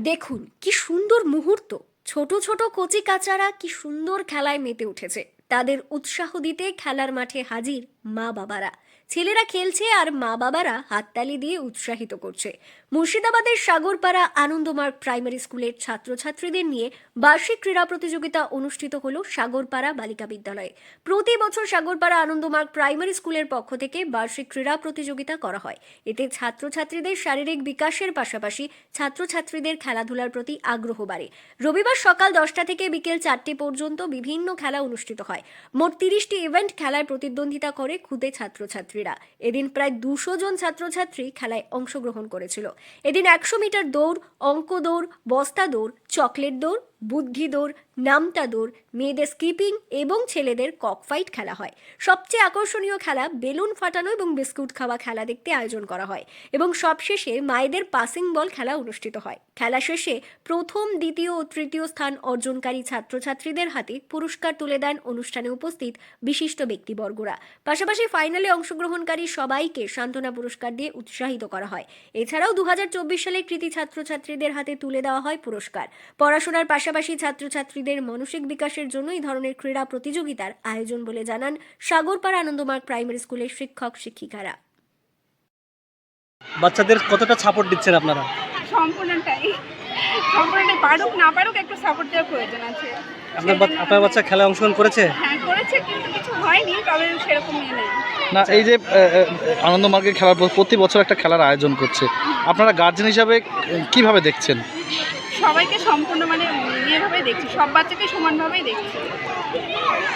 দেখুন কি সুন্দর মুহূর্ত। ছোট ছোট কচি কাচারা কি সুন্দর খেলায় মেতে উঠেছে। তাদের উৎসাহ দিতে খেলার মাঠে হাজির মা বাবারা। ছেলেরা খেলছে আর মা বাবারা হাততালি দিয়ে উৎসাহিত করছে। মুর্শিদাবাদের সাগরপাড়া আনন্দমার্গ প্রাইমারি স্কুলের ছাত্রছাত্রীদের নিয়ে বার্ষিক ক্রীড়া প্রতিযোগিতা অনুষ্ঠিত হলো সাগরপাড়া বালিকা বিদ্যালয়ে। প্রতি বছর সাগরপাড়া আনন্দমার্গ প্রাইমারি স্কুলের পক্ষ থেকে বার্ষিক ক্রীড়া প্রতিযোগিতা করা হয়। এতে ছাত্রছাত্রীদের শারীরিক বিকাশের পাশাপাশি ছাত্রছাত্রীদের খেলাধুলার প্রতি আগ্রহ বাড়ে। রবিবার সকাল 10টা থেকে বিকেল 4টে পর্যন্ত বিভিন্ন খেলা অনুষ্ঠিত হয়। মোট 30টি ইভেন্ট খেলায় প্রতিদ্বন্দ্বিতা করে খুদে ছাত্রছাত্রীরা। এদিন প্রায় 200 জন ছাত্রছাত্রী খেলায় অংশগ্রহণ করেছিল। এদিন 100 মিটার দৌড়, অঙ্ক দৌড়, বস্তা দৌড়, চকলেট দৌড়, বুদ্ধি দৌড়, নামতা দৌড়, মেয়েদের স্কিপিং এবং ছেলেদের কক ফাইট খেলা হয়। সবচেয়ে আকর্ষণীয় খেলা বেলুন ফাটানো এবং বিস্কুট খাওয়া খেলা দেখতে আয়োজন করা হয় এবং সবশেষে মায়েদের পাসিং বল খেলা অনুষ্ঠিত হয়। খেলা শেষে প্রথম, দ্বিতীয় ও তৃতীয় স্থান অর্জনকারী ছাত্রছাত্রীদের হাতে পুরস্কার তুলে দেন অনুষ্ঠানে উপস্থিত বিশিষ্ট ব্যক্তিবর্গরা। পাশাপাশি ফাইনালে অংশগ্রহণকারী সবাইকে সান্ত্বনা পুরস্কার দিয়ে উৎসাহিত করা হয়। এছাড়াও 2024 সালে কৃতী ছাত্রছাত্রীদের হাতে তুলে দেওয়া হয় পুরস্কার। পড়াশোনার পাশাপাশি ছাত্রছাত্রীদের মানসিক বিকাশের জন্য এই ধরনের ক্রীড়া প্রতিযোগিতার আয়োজন বলে জানান সাগরপাড়া আনন্দমার্গ প্রাইমারি স্কুলের শিক্ষক শিক্ষিকারা। বাচ্চাদের কতটা সাপোর্ট দিচ্ছেন আপনারা? সম্পূর্ণটাই পারুক না পারুক একটু সাপোর্ট দেওয়ার প্রয়োজন আছে। আপনার বাচ্চা খেলায় অংশগ্রহণ করেছে? হ্যাঁ করেছে, কিন্তু কিছু হয়নি, তবে সেরকম নেই না। এই যে আনন্দমার্গের খেলার প্রতি বছর একটা খেলার আয়োজন করছে, আপনারা গার্জেন হিসাবে কিভাবে দেখছেন? সবাইকে সম্পূর্ণ ইয়েভাবেই দেখছি, সব বাচ্চাকে সমানভাবেই দেখছি।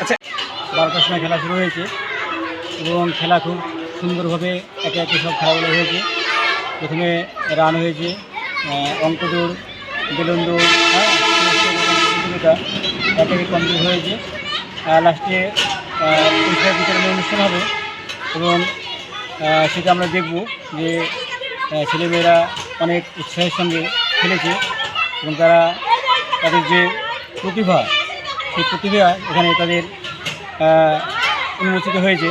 আচ্ছা, 12টার সময় খেলা শুরু হয়েছে এবং খেলা খুব সুন্দরভাবে একে একে সব খেলাগুলো হয়েছে। প্রথমে রান হয়েছে, অঙ্ক দৌড়, বেলুন দৌড়, প্রতিযোগিতা একে একে কমপ্লিট হয়েছে। লাস্টে পুরস্কার বিতরণের অনুষ্ঠান হবে এবং সেটা আমরা দেখব যে ছেলেমেয়েরা অনেক উৎসাহের সঙ্গে খেলেছে এবং তাদের যে প্রতিভা, সেই প্রতিভা এখানে তাদের উন্মোচিত হয়েছে।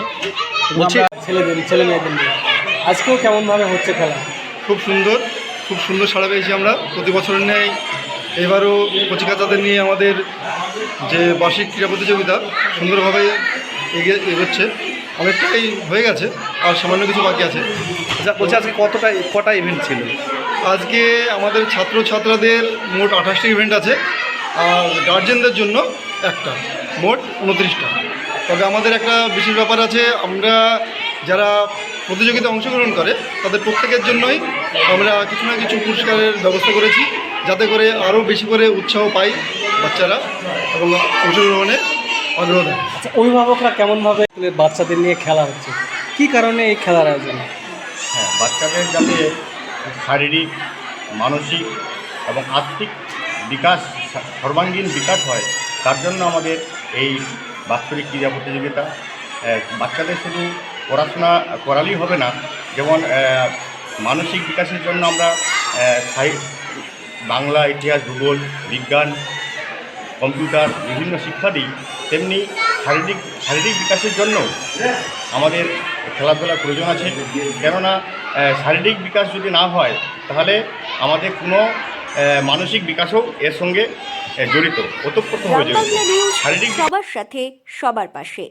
ছেলে মেয়েদের নিয়ে আজকেও কেমনভাবে হচ্ছে খেলা? খুব সুন্দর সাড়া পেয়েছি আমরা। প্রতি বছরের নেই এবারও কচিকাচাদের নিয়ে আমাদের যে বার্ষিক ক্রীড়া প্রতিযোগিতা সুন্দরভাবে এগোচ্ছে। অনেকটাই হয়ে গেছে, আর সামান্য কিছু বাকি আছে। বলছি আজকে কটা ইভেন্ট ছিল? আজকে আমাদের ছাত্রছাত্রীদের মোট 28টি ইভেন্ট আছে, আর গার্জেনদের জন্য একটা, মোট 29টা। তবে আমাদের একটা বিশেষ ব্যাপার আছে, আমরা যারা প্রতিযোগিতা অংশগ্রহণ করে তাদের প্রত্যেকের জন্যই আমরা কিছু না কিছু পুরস্কারের ব্যবস্থা করেছি, যাতে করে আরও বেশি করে উৎসাহ পায় বাচ্চারা এবং অংশগ্রহণে আগ্রহ দেয়। আচ্ছা, অভিভাবকরা কেমনভাবে বাচ্চাদের নিয়ে খেলা হচ্ছে, কী কারণে এই খেলার আয়োজন? হ্যাঁ, বাচ্চাদের যাতে শারীরিক, মানসিক এবং আর্থিক বিকাশ, সর্বাঙ্গীন বিকাশ হয়, তার জন্য আমাদের এই বাৎসরিক ক্রীড়া প্রতিযোগিতা। বাচ্চাদের শুধু পড়াশোনা করালেই হবে না, যেমন মানসিক বিকাশের জন্য আমরা বাংলা, ইতিহাস, ভূগোল, বিজ্ঞান, কম্পিউটার বিভিন্ন শিক্ষা দিই, তেমনি শারীরিক বিকাশের জন্য আমাদের খেলাধুলার প্রয়োজন আছে। কেননা শারীরিক বিকাশ যদি না হয় তাহলে আমাদের কোনো মানসিক বিকাশও এর সঙ্গে জড়িত, ওতপ্রোতভাবে জড়িত। শারীরিক সবার সাথে সবার পাশে।